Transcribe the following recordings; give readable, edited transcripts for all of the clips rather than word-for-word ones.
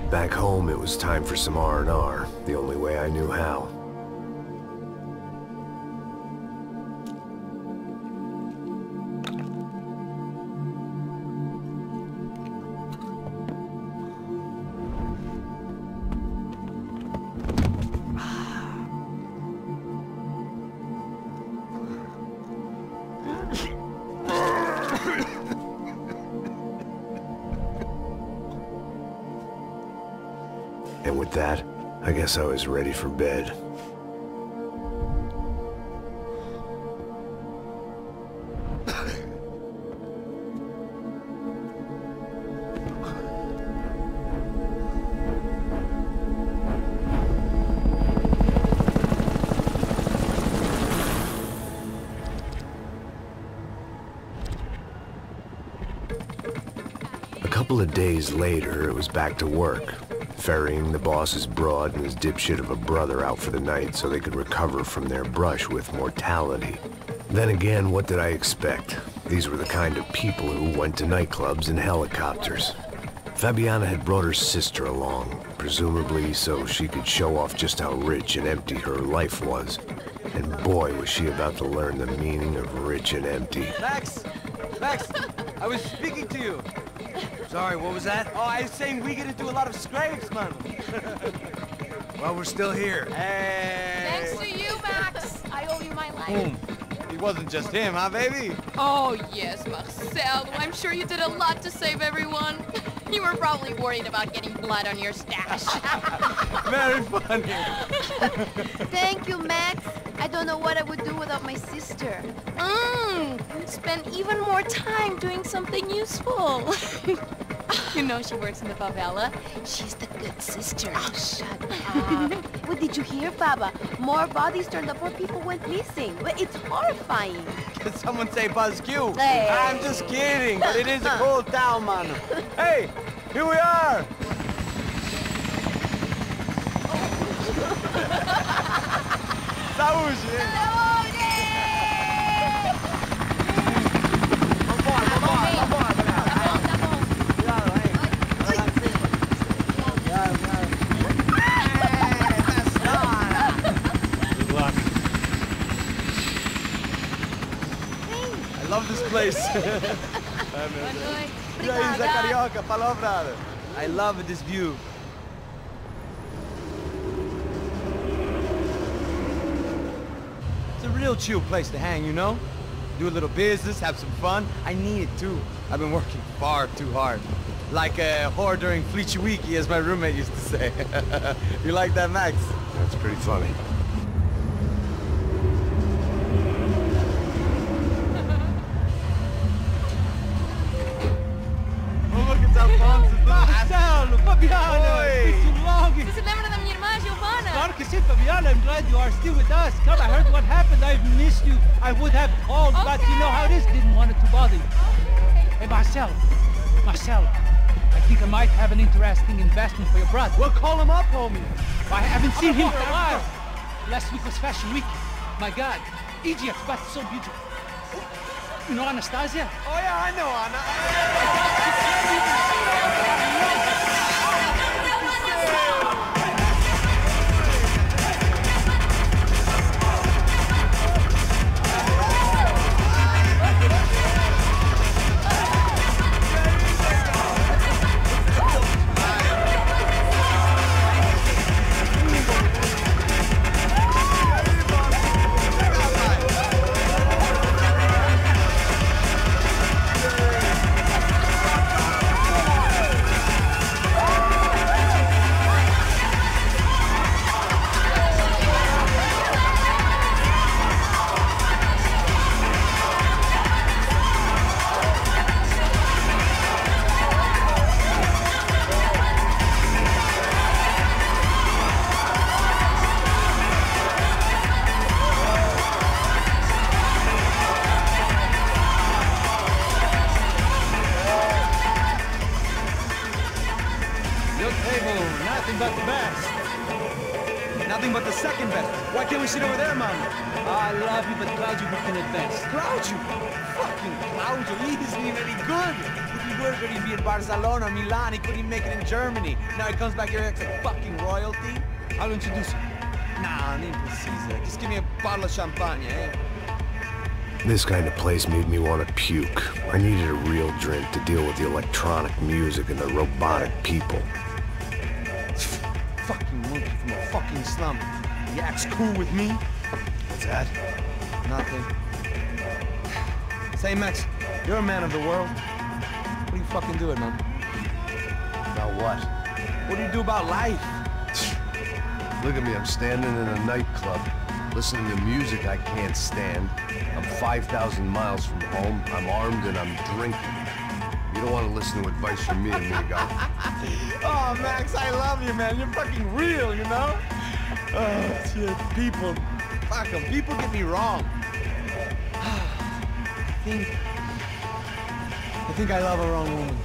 Back home, it was time for some R&R, the only way I knew how. And with that, I guess I was ready for bed. A couple of days later, it was back to work. Ferrying the boss's broad and his dipshit of a brother out for the night so they could recover from their brush with mortality. Then again, what did I expect? These were the kind of people who went to nightclubs in helicopters. Fabiana had brought her sister along, presumably so she could show off just how rich and empty her life was. And boy, was she about to learn the meaning of rich and empty. Max! Max! I was speaking to you! Sorry, what was that? Oh, I was saying we get to do a lot of scrapes, man. Well, we're still here. Hey! Thanks to you, Max. I owe you my life. Boom. It wasn't just him, huh, baby? Oh, yes, Marcello. I'm sure you did a lot to save everyone. You were probably worried about getting blood on your stash. Very funny. Thank you, Max. I don't know what I would do without my sister. Spend even more time doing something useful. You know she works in the favela. She's the good sister. Oh, shut up. What did you hear, Baba? More bodies turned up, more people went missing. Well, it's horrifying. Did someone say Buzz Q? Hey. I'm just kidding, but it is a cool town, man. Hey, here we are. Saúde! I love this place. I love this view. It's a real chill place to hang, you know? Do a little business, have some fun. I need it too. I've been working far too hard. Like a whore during Fleechy Weeky, as my roommate used to say. You like that, Max? That's pretty funny. Marcello, Fabiana, it's too long. Você se lembra da minha irmã, Giovanna? Claro que sim, Fabiana. I'm glad you are still with us. Come, I heard what happened. I've missed you. I would have called, but you know how it is. Didn't want it to bother you. Hey, Marcello, I think I might have an interesting investment for your brother. We'll call him up, homie. I haven't seen him for a while. Last week was Fashion Week. My God, Egypt, but so beautiful. You know Anastasia? Oh yeah, I know Anna. can't we sit over there, man? I love you, but Claudio booked in advance. Claudio? Fucking Claudio, he isn't even any good. If he were good, he'd be in Barcelona, Milan. He couldn't even make it in Germany. Now he comes back here and acts like fucking royalty. I'll introduce you. Nah, nem precisa. Just give me a bottle of champagne, eh? This kind of place made me want to puke. I needed a real drink to deal with the electronic music and the robotic people. Fucking monkey from a fucking slum. He acts cool with me. What's that? Nothing. Say, Max, you're a man of the world. What do you fucking do it, man? About what? What do you do about life? Look at me, I'm standing in a nightclub, listening to music I can't stand. I'm 5,000 miles from home, I'm armed and I'm drinking. You don't want to listen to advice from me, amigo. Oh, Max, I love you, man. You're fucking real, you know? Oh, shit, people. Fuck 'em. People get me wrong. I think I love a wrong woman.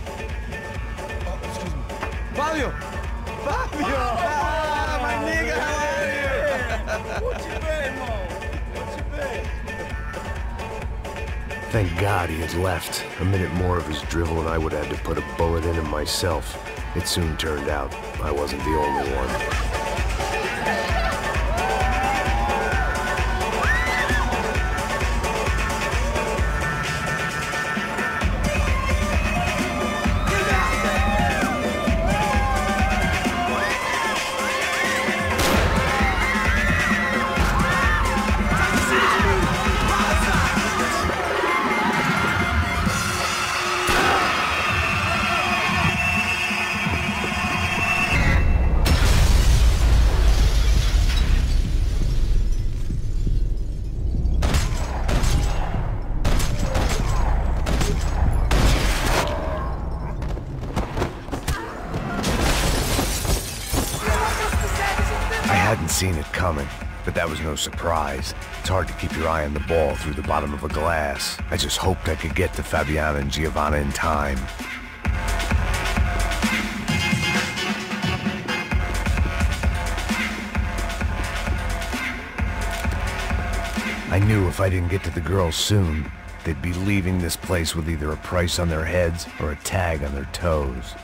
Oh, excuse me. Fabio! Fabio! Ah, my nigga, how are you? What you been, Mo? What you been? Thank God he had left. A minute more of his drivel and I would have had to put a bullet in him myself. It soon turned out I wasn't the only one. Seen it coming, but that was no surprise. It's hard to keep your eye on the ball through the bottom of a glass. I just hoped I could get to Fabiola and Giovanna in time. I knew if I didn't get to the girls soon, they'd be leaving this place with either a price on their heads or a tag on their toes.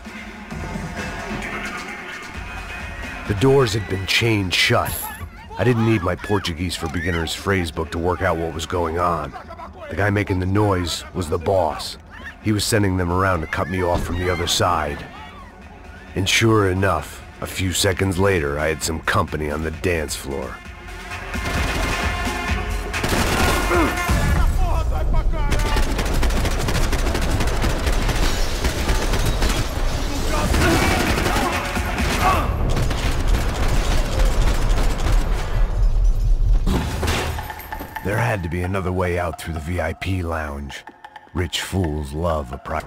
The doors had been chained shut. I didn't need my Portuguese for Beginners phrase book to work out what was going on. The guy making the noise was the boss. He was sending them around to cut me off from the other side. And sure enough, a few seconds later, I had some company on the dance floor. There had to be another way out through the VIP lounge. Rich fools love a pri-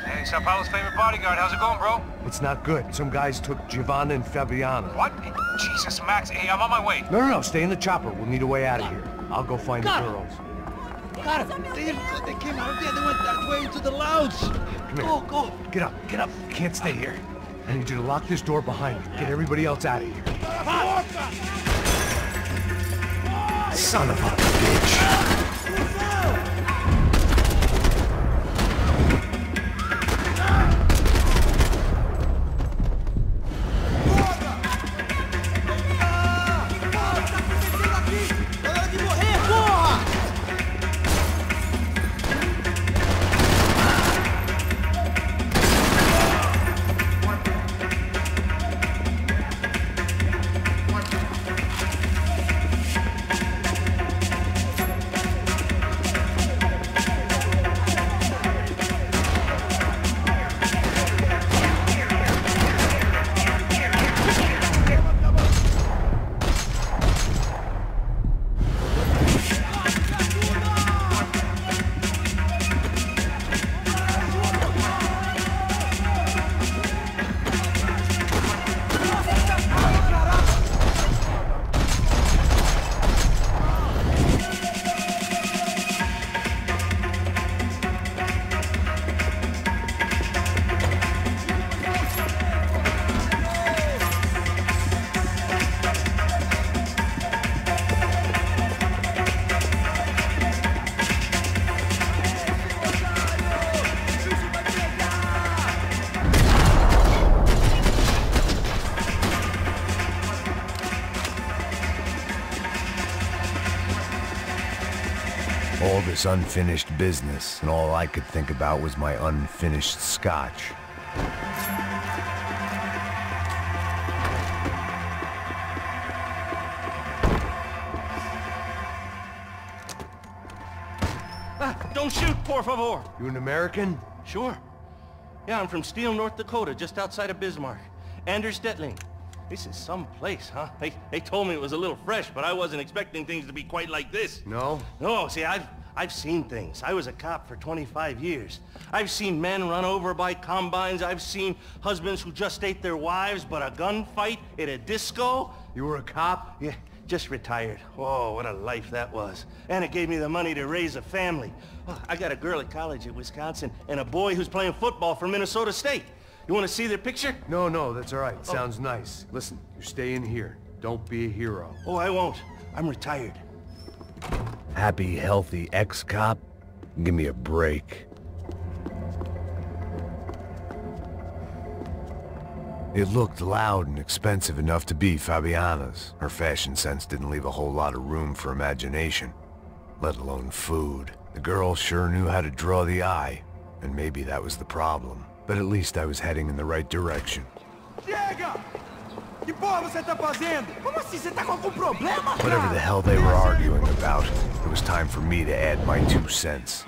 Hey, Sao Paulo's favorite bodyguard. How's it going, bro? It's not good. Some guys took Giovanna and Fabiana. What? Jesus, Max. Hey, I'm on my way. No, stay in the chopper. We'll need a way out of here. I'll go find the girls. Got him. They came out of there. They went that way into the lounge. Come here. Go. Get up. You can't stay here. I need you to lock this door behind you. Get everybody else out of here. Son of a bitch. all this unfinished business, and all I could think about was my unfinished scotch. Don't shoot, por favor. You an American? Sure. Yeah, I'm from Steele, North Dakota, just outside of Bismarck. Anders Detling. This is some place, huh? They told me it was a little fresh, but I wasn't expecting things to be quite like this. No? No, see, I've seen things. I was a cop for 25 years. I've seen men run over by combines. I've seen husbands who just ate their wives, but a gunfight at a disco. You were a cop? Yeah, just retired. Oh, what a life that was. And it gave me the money to raise a family. Oh, I got a girl at college at Wisconsin and a boy who's playing football for Minnesota State. You want to see their picture? No, that's all right. Sounds nice. Listen, you're staying here. Don't be a hero. Oh, I won't. I'm retired. Happy, healthy ex-cop? Give me a break. It looked loud and expensive enough to be Fabiana's. Her fashion sense didn't leave a whole lot of room for imagination, let alone food. The girl sure knew how to draw the eye, and maybe that was the problem. But at least I was heading in the right direction. Chega! Que porra você tá fazendo? Como assim? Você tá com algum problema? Whatever the hell they were arguing about, it was time for me to add my 2 cents.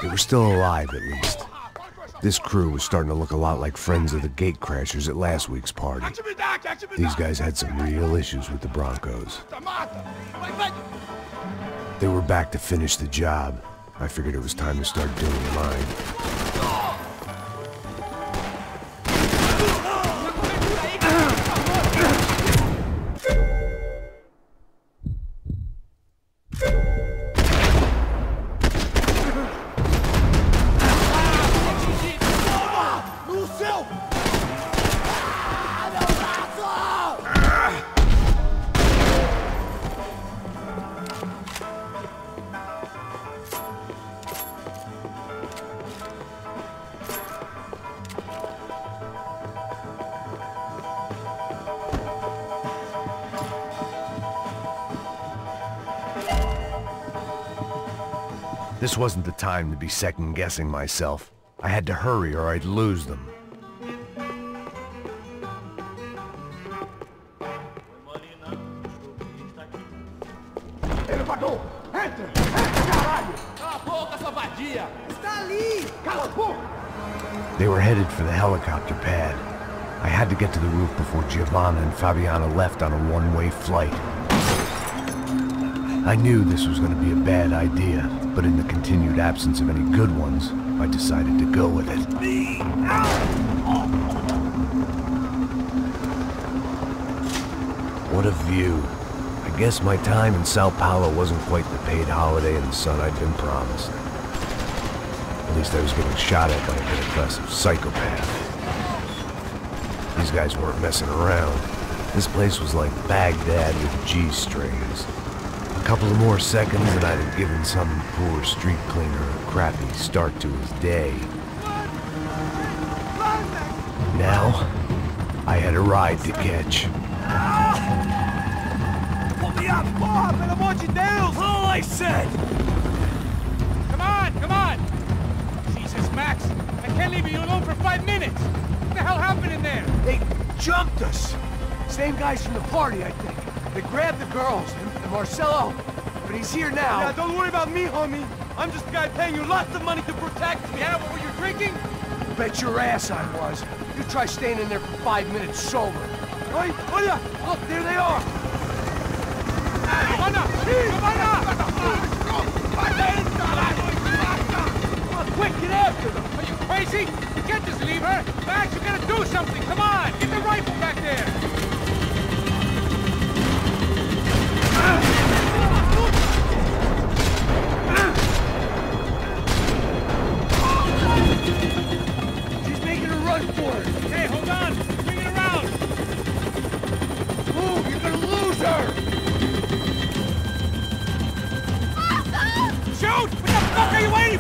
They were still alive, at least. This crew was starting to look a lot like friends of the gatecrashers at last week's party. These guys had some real issues with the Broncos. They were back to finish the job. I figured it was time to start doing mine. This wasn't the time to be second-guessing myself. I had to hurry or I'd lose them. They were headed for the helicopter pad. I had to get to the roof before Giovanna and Fabiana left on a one-way flight. I knew this was going to be a bad idea, but in the continued absence of any good ones, I decided to go with it. What a view. I guess my time in Sao Paulo wasn't quite the paid holiday in the sun I'd been promised. At least I was getting shot at by a middle-class psychopath. These guys weren't messing around. This place was like Baghdad with G-strings. A couple of more seconds and I'd have given some poor street cleaner a crappy start to his day. Now, I had a ride to catch. Pull me up, porra, pelo amor de Deus! All I said! Come on! Jesus, Max, I can't leave you alone for 5 minutes! What the hell happened in there? They jumped us! Same guys from the party, I think. They grabbed the girls, and Marsello, but he's here now. Yeah, don't worry about me, homie. I'm just a guy paying you lots of money to protect me. Yeah, what were you drinking? Bet your ass I was. You try staying in there for 5 minutes sober. Oi, olha! Look, there they are! Giovanna! Come on, quick, get after them! Are you crazy? You can't just leave her! Max, you gotta do something! Come on! Get the rifle back there! She's making a run for it! Hey, hold on! Bring it around! Move, you're gonna lose her!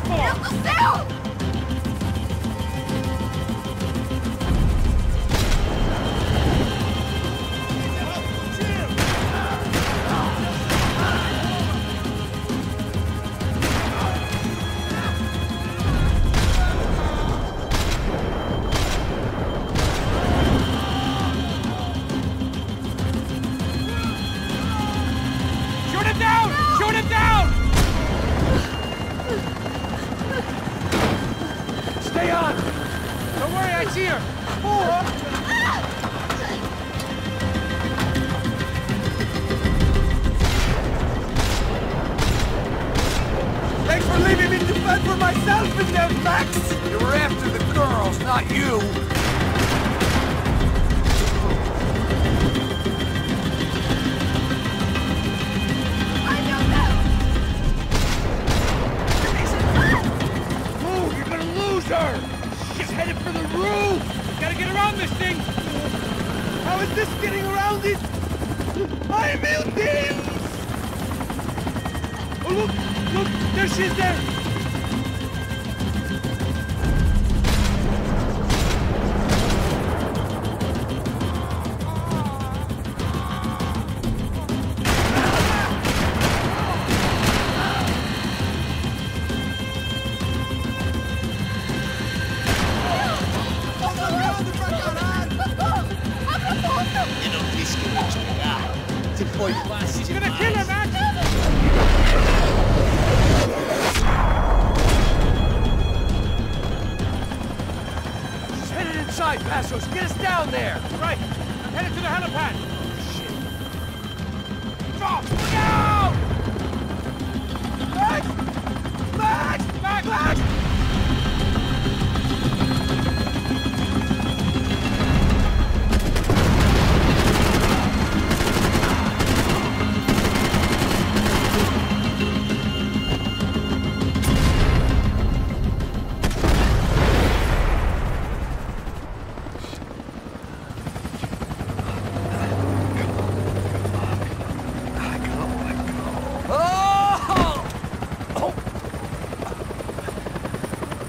for? Meu do céu! Thanks for leaving me to fend for myself in there, Max! You were after the girls, not you! I know that! Move! You're gonna lose her! She's headed for the roof! Gotta get around this thing! How is this getting around it? Ay, meu Deus! Oh, look! Look! There she is there! She's gonna kill her, Max! She's headed inside, Passos. Get us down there! Right! I'm headed to the helipad! Shit! Drop! Look out! Max! Max! Max! Max!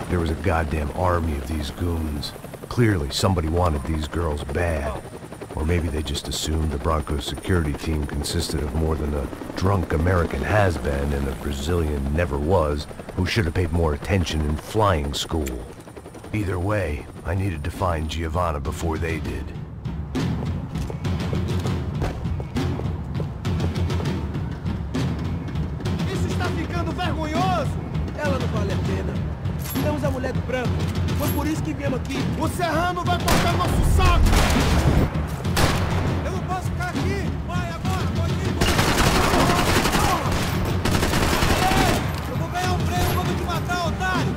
There was a goddamn army of these goons. Clearly, somebody wanted these girls bad. Or maybe they just assumed the Bronco's security team consisted of more than a drunk American has-been and a Brazilian never-was who should have paid more attention in flying school. Either way, I needed to find Giovanna before they did. Isso está ficando vergonhoso! Ela não vale a pena. Tiramos a mulher do Branco. Foi por isso que viemos aqui. O Serrano vai cortar nosso saco! Eu não posso ficar aqui! Vai agora, pode ir! Eu vou ganhar um prêmio quando te matar, otário!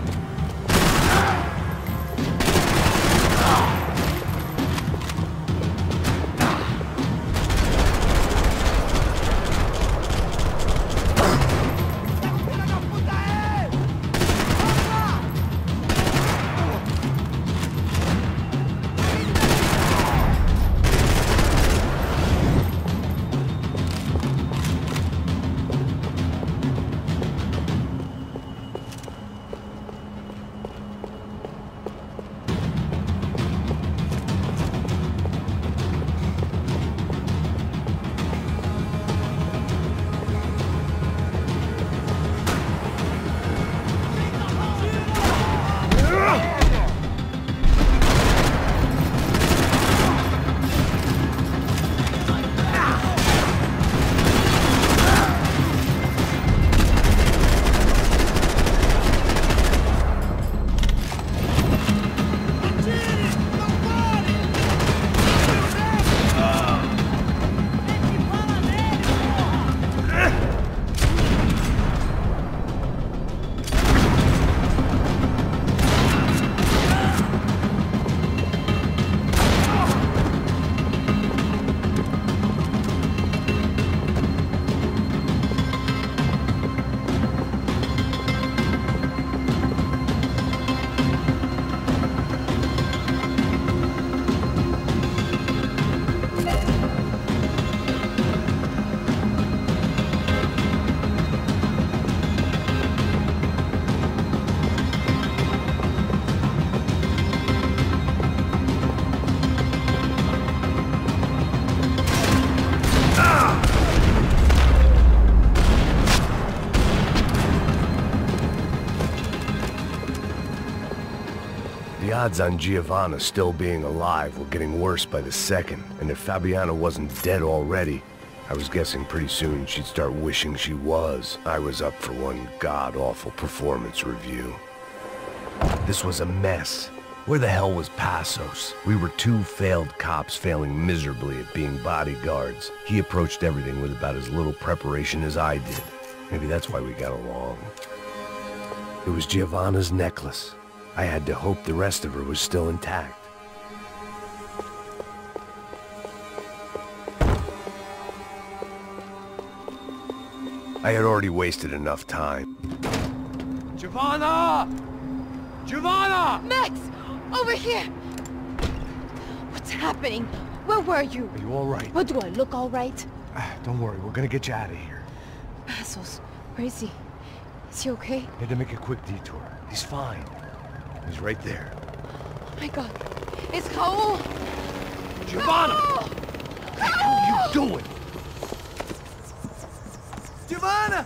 The odds on Giovanna still being alive were getting worse by the second, and if Fabiana wasn't dead already, I was guessing pretty soon she'd start wishing she was. I was up for one god-awful performance review. This was a mess. Where the hell was Passos? We were two failed cops failing miserably at being bodyguards. He approached everything with about as little preparation as I did. Maybe that's why we got along. It was Giovanna's necklace. I had to hope the rest of her was still intact. I had already wasted enough time. Giovanna! Giovanna! Max! Over here! What's happening? Where were you? Are you all right? What, do I look all right? Don't worry, we're gonna get you out of here. Passos, where is he? Is he okay? Had to make a quick detour. He's fine. He's right there. Oh my god. It's Raul! Giovanna! Raul! What are you doing? Giovanna!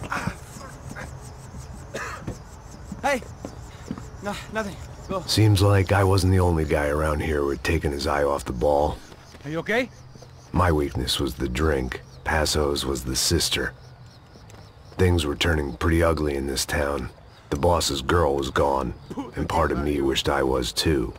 Hey! No, nothing. Go. Seems like I wasn't the only guy around here who had taken his eye off the ball. Are you okay? My weakness was the drink. Passos was the sister. Things were turning pretty ugly in this town. The boss's girl was gone, and part of me wished I was too.